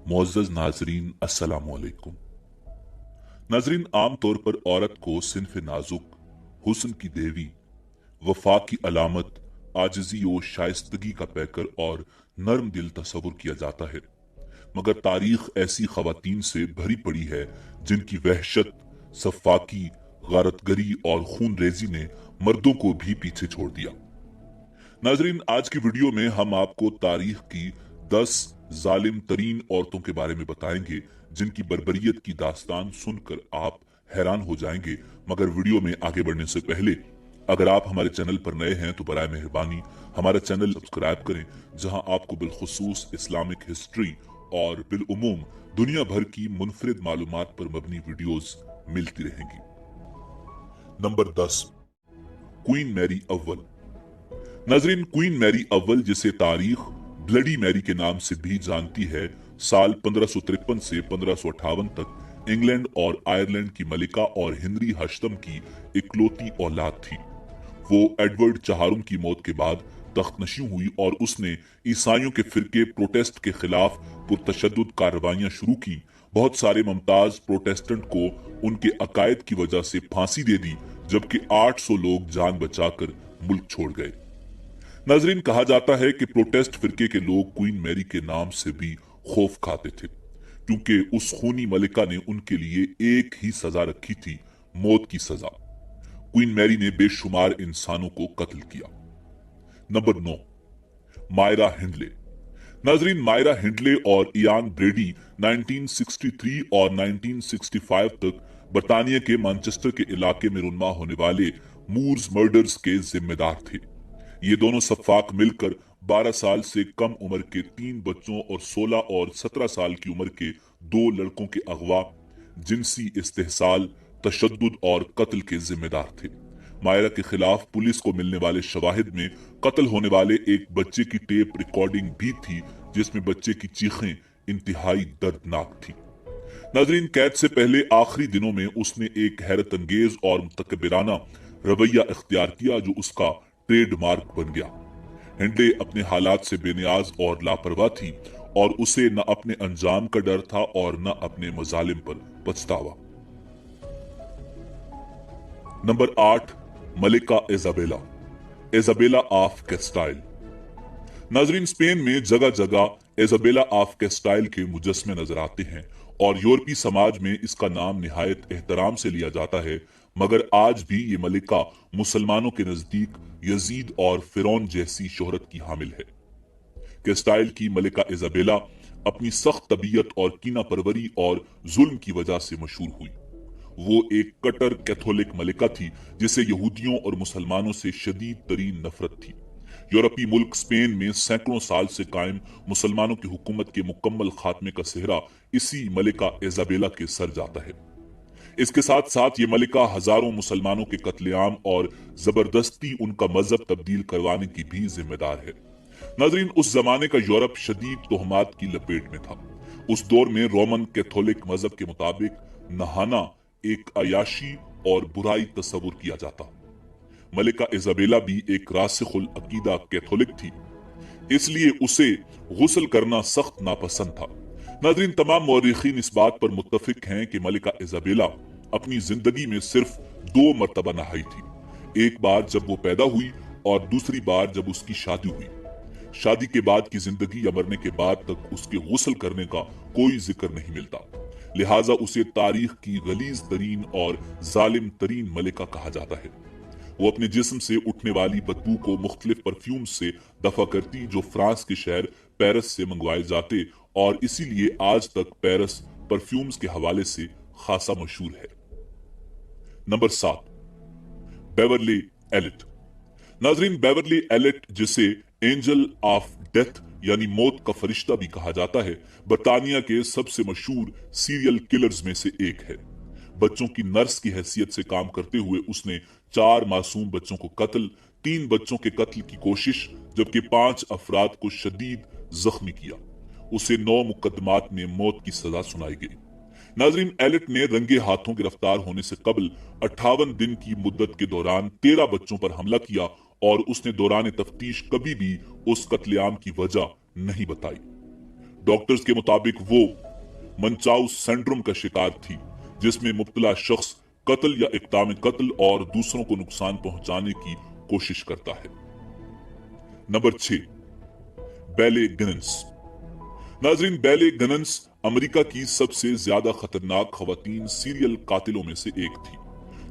मुअज़्ज़ज़ नाज़रीन अस्सलामु अलैकुम। नाज़रीन, आम तौर पर औरत को सिन्फ नाजुक, हुस्न की देवी, वफा की अलामत, आजिज़ी और शाइस्तगी का पैकर और नर्म दिल तस्वुर किया जाता है, मगर तारीख ऐसी ख़वातीन से भरी पड़ी है जिनकी वहशत, सफ़ाकी, गारतगरी और खून रेजी ने मर्दों को भी पीछे छोड़ दिया। नाजरीन, आज की वीडियो में हम आपको तारीख की 10 जालिम तरीन औरतों के बारे में बताएंगे जिनकी बर्बरियत की दास्तान सुनकर आप हैरान हो जाएंगे। मगर वीडियो में आगे बढ़ने से पहले अगर आप हमारे चैनल पर नए हैं तो बराए मेहरबानी हमारा चैनल सब्सक्राइब करें, जहां आपको बिलखुसूस इस्लामिक हिस्ट्री और बिलउमूम दुनिया भर की मुनफरिद मालूमात पर मबनी वीडियोस मिलती रहेंगी। नंबर 10, क्वीन मैरी अव्वल। नाजरीन, क्वीन मैरी अव्वल, जिसे तारीख ब्लडी मैरी के नाम से भी जानती है, साल 1553 से 1558 तक इंग्लैंड और आयरलैंड की मलिका और हेनरी हश्तम की इकलौती औलाद थी। वो एडवर्ड चहारुम की मौत के बाद तख्तनशी हुई और उसने ईसाइयों के फिरके प्रोटेस्ट के खिलाफ पुरतशद्दुद कार्रवाइयां शुरू की। बहुत सारे मुमताज प्रोटेस्टेंट को उनके अकायद की वजह से फांसी दे दी, जबकि 800 लोग जान बचाकर मुल्क छोड़ गए। नाजरीन, कहा जाता है कि प्रोटेस्ट फिरके के लोग क्वीन मैरी के नाम से भी खौफ खाते थे, क्योंकि उस खूनी मलिका ने उनके लिए एक ही सजा रखी थी, मौत की सजा। क्वीन मैरी ने बेशुमार इंसानों को कत्ल किया। Number 9, Myra Hindley. नाजरीन, मायरा हिंडले और इयान ब्रेडी 1963 और 1965 तक बरतानिया के मैनचेस्टर के इलाके में रुन्मा होने वाले मूर्स मर्डर्स के जिम्मेदार थे। ये दोनों सफ़ाक मिलकर 12 साल से कम उम्र के 3 बच्चों और 16 और 17 साल की उम्र के 2 लड़कों के अगवा, जिनसी इस्तेहसाल, तशद्दुद और कत्ल के जिम्मेदार थे। मायरा के खिलाफ पुलिस को मिलने वाले शवाहिद में कत्ल होने वाले एक बच्चे की टेप रिकॉर्डिंग भी थी, जिसमें बच्चे की चीखें इंतहाई दर्दनाक थी। नाजरीन, कैद से पहले आखिरी दिनों में उसने एक हैरत अंगेज और मुतकब्बिराना रवैया इख्तियार किया जो उसका ट्रेडमार्क बन गया। हिंडले अपने हालात से बेनियाज और लापरवाह थी और उसे न अपने अंजाम का डर था और न अपने मजालिम पर पछतावा। नंबर 8, मलिका इजाबेला, इजाबेला ऑफ कैस्टाइल। नाजरीन, स्पेन में जगह जगह इजाबेला ऑफ कैस्टाइल के मुजस्मे नजर आते हैं और यूरोपीय समाज में इसका नाम निहायत एहतराम से लिया जाता है, मगर आज भी ये मलिका मुसलमानों के नजदीक यजीद और फिरौन जैसी शोहरत की हामिल है। कैस्टाइल की मलिका इजाबेला अपनी सख्त तबीयत और कीना परवरी और जुल्म की वजह से मशहूर हुई। वो एक कट्टर कैथोलिक मलिका थी जिसे यहूदियों और मुसलमानों से शदीद तरीन नफरत थी। यूरोपीय मुल्क स्पेन में सैकड़ों साल से कायम मुसलमानों की हुकूमत के मुकम्मल खात्मे का सेहरा इसी मलिका इजाबेला के सर जाता है। इसके साथ साथ ये मलिका हजारों मुसलमानों के कत्लेआम और जबरदस्ती उनका मजहब तब्दील करवाने की भी जिम्मेदार है। नाजरीन, उस जमाने का यूरोप शदीद तोहमात की लपेट में था। उस दौर में रोमन कैथोलिक मजहब के मुताबिक नहाना एक अयाशी और बुराई तस्वुर किया जाता। मलिका इजाबेला भी एक रासिखुल अकीदा कैथोलिक थी, इसलिए उसे गुस्ल करना सख्त नापसंद था। नाजरीन, तमाम मौरिखीन इस बात पर मुत्तफिक हैं कि मलिका इजाबेला अपनी जिंदगी में सिर्फ 2 मरतबा नहाई थी। एक बार जब वो पैदा हुई और दूसरी बार जब उसकी शादी हुई। शादी के बाद की जिंदगी या मरने के बाद तक उसके गुस्ल करने का कोई जिक्र नहीं मिलता, लिहाजा उसे तारीख की गलीज तरीन और जालिम तरीन मलिका कहा जाता है। वो अपने जिस्म से उठने वाली बदबू को मुख्तलिफ परफ्यूम से दफा करती, जो फ्रांस के शहर पेरिस से मंगवाए जाते, और इसीलिए आज तक पेरिस परफ्यूम्स के हवाले से खासा मशहूर है। Number 7, Beverly elite. नाजरीन, बेवरली एलिट, जिसे एंजल ऑफ डेथ यानी मौत का फरिश्ता भी कहा जाता है, बरतानिया के सबसे मशहूर सीरियल किलर्स में से एक है। बच्चों की नर्स की हैसियत से काम करते हुए उसने 4 मासूम बच्चों को कत्ल, 3 बच्चों के कत्ल की कोशिश, जबकि 5 अफराद को शदीद जख्मी किया। उसे 9 मुकदमात में मौत की सजा सुनाई गई। नाजरीन, एलिट ने रंगे हाथों गिरफ्तार होने से कबल 58 दिन की मुद्दत के दौरान 13 बच्चों पर हमला किया और उसने दौरान तफ्तीश कभी भी उस कत्लेआम की वजह नहीं बताई। डॉक्टर्स के मुताबिक वो मंचाउ सिंड्रोम का शिकार थी, जिसमें मुब्तला शख्स कत्ल या इक़दाम कत्ल और दूसरों को नुकसान पहुंचाने की कोशिश करता है। Number 6, Belle Gunness. नाजरीन, बैले गिनन्स अमेरिका की सबसे ज्यादा खतरनाक खवातीन सीरियल कातिलों में से एक थी।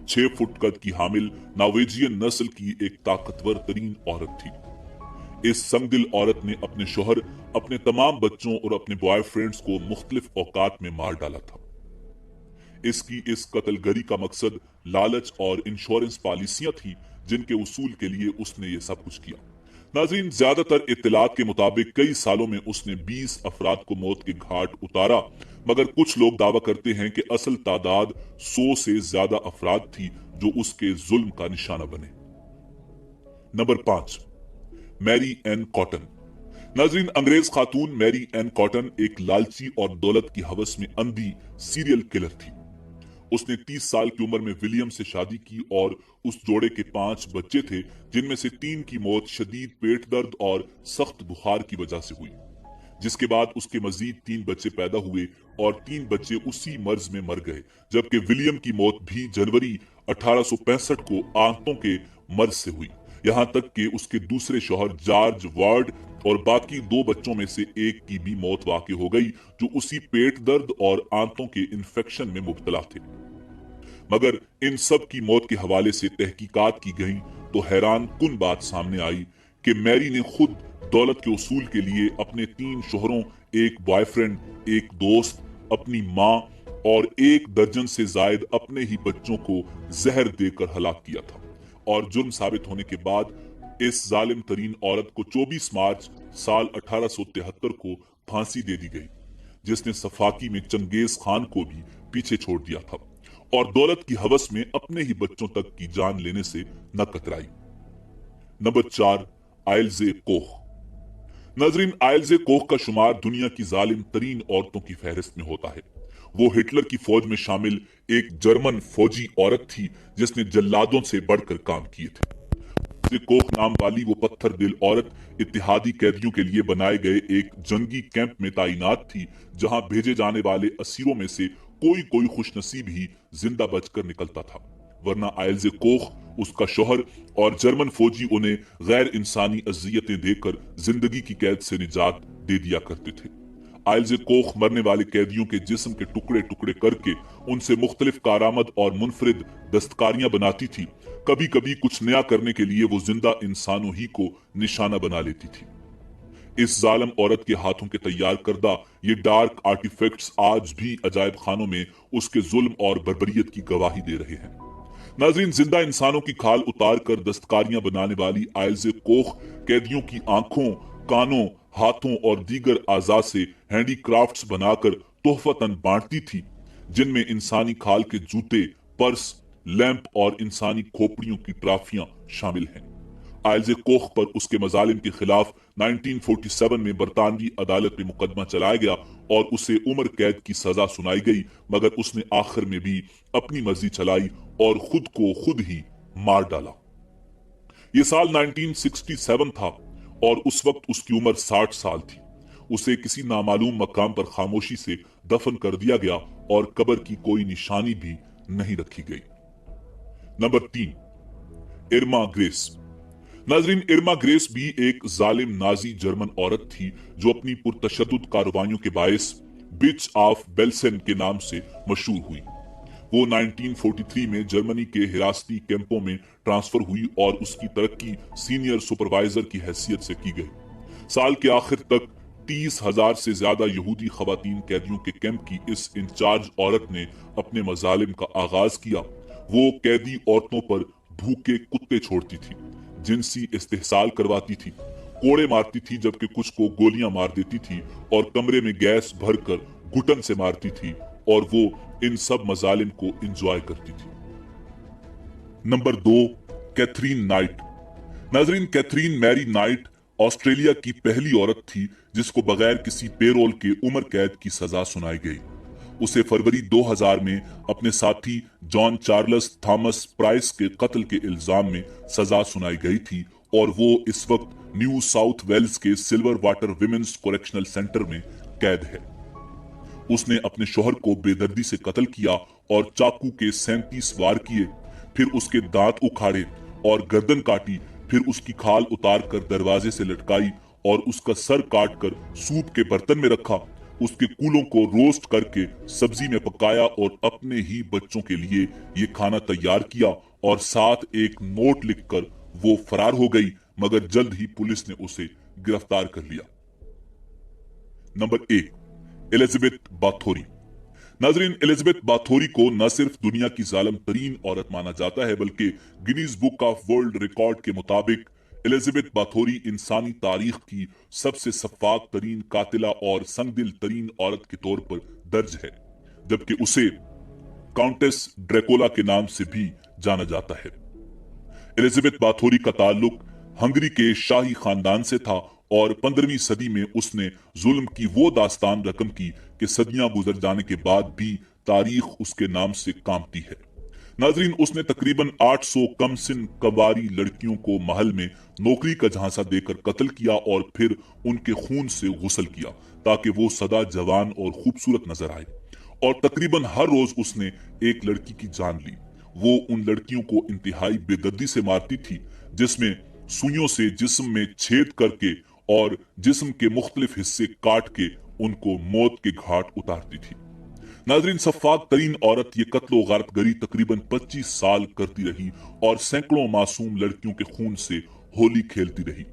6 फुट कद की हामिल नॉर्वेजियन नस्ल की एक ताकतवर तरीन औरत थी। इस संगदिल औरत ने अपने शोहर, अपने तमाम बच्चों और अपने बॉयफ्रेंड्स को मुख्तलिफ औकात में मार डाला था। इसकी इस कत्लगरी का मकसद लालच और इंश्योरेंस पॉलिसियां थी, जिनके उसूल के लिए उसने ये सब कुछ किया। नाज़रीन, ज्यादातर इत्तलात के मुताबिक कई सालों में उसने 20 अफराद को मौत के घाट उतारा, मगर कुछ लोग दावा करते हैं कि असल तादाद 100 से ज्यादा अफराद थी जो उसके जुल्म का निशाना बने। Number 5, Mary Ann Cotton. नाजरीन, अंग्रेज खातून मैरी एन कॉटन एक लालची और दौलत की हवस में अंधी सीरियल किलर थी। उसने 30 साल की उम्र में विलियम से शादी की और उस जोड़े के 5 बच्चे थे, जिनमें से 3 की मौत शदीद पेट दर्द और सख्त बुखार की वजह से हुई। जिसके बाद उसके मजीद 3 बच्चे पैदा हुए और 3 बच्चे उसी मर्ज में मर गए, जबकि विलियम की मौत भी जनवरी 1865 को आंतों के मर्ज से हुई। यहाँ तक कि उसके दूसरे शौहर जॉर्ज वार्ड और बाकी 2 बच्चों में से एक की भी मौत वाक़ई हो गई, जो उसी पेट दर्द और आंतों के इन्फेक्शन में मुब्तला थे। मगर इन सब की मौत के हवाले से तहकीकात की गई तो हैरान कुन बात सामने आई कि मैरी ने खुद दौलत के उसूल के लिए अपने 3 शोहरों, एक बॉयफ्रेंड, एक दोस्त, अपनी माँ और 1 दर्जन से जायद अपने ही बच्चों को जहर देकर हलाक किया था। और जुर्म साबित होने के बाद इस जालिम तरीन औरत को 24 मार्च साल 1873 को फांसी दे दी गई, जिसने सफाकी में चंगेज खान को भी पीछे छोड़ दिया था और दौलत की हवस में अपने ही बच्चों तक की जान लेने से न कतराई। नंबर 4, आइल्जे कोख। नाजरीन, आइल्जे कोख का शुमार दुनिया की जालिम तरीन औरतों की फहरिस्त में होता है। वो हिटलर की फौज में शामिल एक जर्मन फौजी औरत थी, जिसने जल्लादों से बढ़कर काम किए थे। कोख नाम वाली वो पत्थर दिल औरत इत्तेहादी कैदियों के लिए बनाए गए एक जंगी कैंप में तैनात थी, जहां भेजे जाने वाले असीरों में से कोई खुशनसीब ही जिंदा बचकर निकलता था, वरना आइल्जे कोख, उसका शौहर और जर्मन फौजी उन्हें गैर इंसानी अजियतें देकर जिंदगी की कैद से निजात दे दिया करते थे। आइल्जे कोख मरने वाले कैदियों के जिस्म के टुकड़े टुकड़े करके उनसे मुख्तलिफ कारामद और मुनफरिद दस्तकारियां बनाती थी। कभी कभी कुछ नया करने के लिए वो जिंदा इंसानों ही को निशाना बना लेती थी। इस जालिम औरत के हाथों के तैयार करदा ये डार्क आर्टिफैक्ट्स आज भी अजायब खानों में उसके जुल्म और बर्बरियत की गवाही दे रहे हैं। नाज़रीन, जिंदा इंसानों की खाल उतार कर दस्तकारियां बनाने वाली आइल्जे कोख कैदियों की आंखों, कानों, हाथों और दीगर आज़ा से हैंडीक्राफ्ट्स बनाकर तोहफतन बांटती थी, जिनमें इंसानी खाल के जूते, पर्स, लैंप और इंसानी खोपड़ियों की ट्रॉफियां शामिल हैं। आइल्जे कोख पर उसके मजालिम के खिलाफ 1947 में बरतानवी अदालत में मुकदमा चलाया गया और उसे उम्र कैद की सजा सुनाई गई, मगर उसने आखिर में भी अपनी मर्जी चलाई और खुद को खुद ही मार डाला। ये साल 1967 था और उस वक्त उसकी उम्र 60 साल थी। उसे किसी नामालूम मकाम पर खामोशी से दफन कर दिया गया और कब्र की कोई निशानी भी नहीं रखी गई। Number 3, Irma Grese. नाजरीन, इर्मा ग्रेस भी एक जालिम नाजी जर्मन औरत थी जो अपनी पुरतशद्दुद कार्रवाइयों के बायस बिच ऑफ बेल्सेन के नाम से मशहूर हुई। वो 1943 में जर्मनी के हिरासती कैंपों में ट्रांसफर हुई और उसकी तरक्की सीनियर सुपरवाइजर की हैसियत से की गई। साल के आखिर तक 30,000 से ज्यादा यहूदी खवातीन कैदियों के कैंप की इस इंचार्ज औरत ने अपने मजालिम का आगाज किया। वो कैदी औरतों पर भूखे कुत्ते छोड़ती थी, जिनसी इस्तेहसाल करवाती थी, कोड़े मारती थी, जबकि कुछ को गोलियां मार देती थी और कमरे में गैस भरकर घुटन से मारती थी, और वो इन सब मजालिम को एंजॉय करती थी। Number 2, Catherine Knight. नाजरीन, कैथरीन मैरी नाइट ऑस्ट्रेलिया की पहली औरत थी जिसको बगैर किसी पेरोल के उम्र कैद की सजा सुनाई गई। उसे फरवरी 2000 में अपने साथी जॉन चार्ल्स थॉमस प्राइस के कत्ल के इल्जाम में सजा सुनाई गई थी और वो इस वक्त न्यू साउथ वेल्स के silver water women's correctional centre में कैद है। उसने अपने शौहर को बेदर्दी से कत्ल किया और चाकू के 37 वार किए, फिर उसके दांत उखाड़े और गर्दन काटी, फिर उसकी खाल उतार कर दरवाजे से लटकाई और उसका सर काट कर सूप के बर्तन में रखा। उसके कूलों को रोस्ट करके सब्जी में पकाया और अपने ही बच्चों के लिए ये खाना तैयार किया और साथ एक नोट लिखकर वो फरार हो गई, मगर जल्द ही पुलिस ने उसे गिरफ्तार कर लिया। Number 1, Elizabeth Bathory. नाजरीन, एलिजाबेथ बाथोरी को न सिर्फ दुनिया की जालिम तरीन औरत माना जाता है, बल्कि Guinness book of world record के मुताबिक एलिजाबेथ बाथोरी इंसानी तारीख की सबसे शफाक तरीन कातिला और संगदिल तरीन औरत के तौर पर दर्ज है, जबकि उसे काउंटेस ड्रैकुला के नाम से भी जाना जाता है। एलिजाबेथ बाथोरी का ताल्लुक हंगरी के शाही खानदान से था और 15वीं सदी में उसने जुल्म की वो दास्तान रकम की कि सदियां गुजर जाने के बाद भी तारीख उसके नाम से कांपती है। नाजरीन, उसने तकरीबन 800 कमसिन कबारी लड़कियों को महल में नौकरी का झांसा देकर कत्ल किया और फिर उनके खून से गुसल किया ताकि वो सदा जवान और खूबसूरत नजर आए। और तकरीबन हर रोज उसने एक लड़की की जान ली। वो उन लड़कियों को इंतहाई बेदर्दी से मारती थी, जिसमें सुइयों से जिस्म में छेद करके और जिस्म के मुख्तलिफ हिस्से काट के उनको मौत के घाट उतारती थी। नाजरीन, सफाक तरीन औरत ये कत्लो गारतगरी तकरीबन 25 साल करती रही और सैकड़ों मासूम लड़कियों के खून से होली खेलती रही,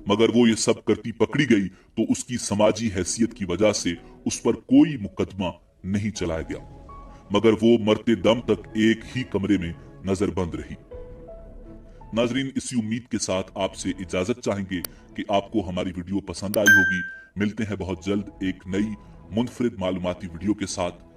मगर वो ये सब करती पकड़ी गई तो उसकी समाजी हैसियत की वजह से उस पर कोई मुकदमा नहीं चलाया गया, मगर वो मरते दम तक एक ही कमरे में नजरबंद रही। नाजरीन, इसी उम्मीद के साथ आपसे इजाजत चाहेंगे कि आपको हमारी वीडियो पसंद आई होगी। मिलते हैं बहुत जल्द एक नई मुनफरिद मालूमाती वीडियो के साथ।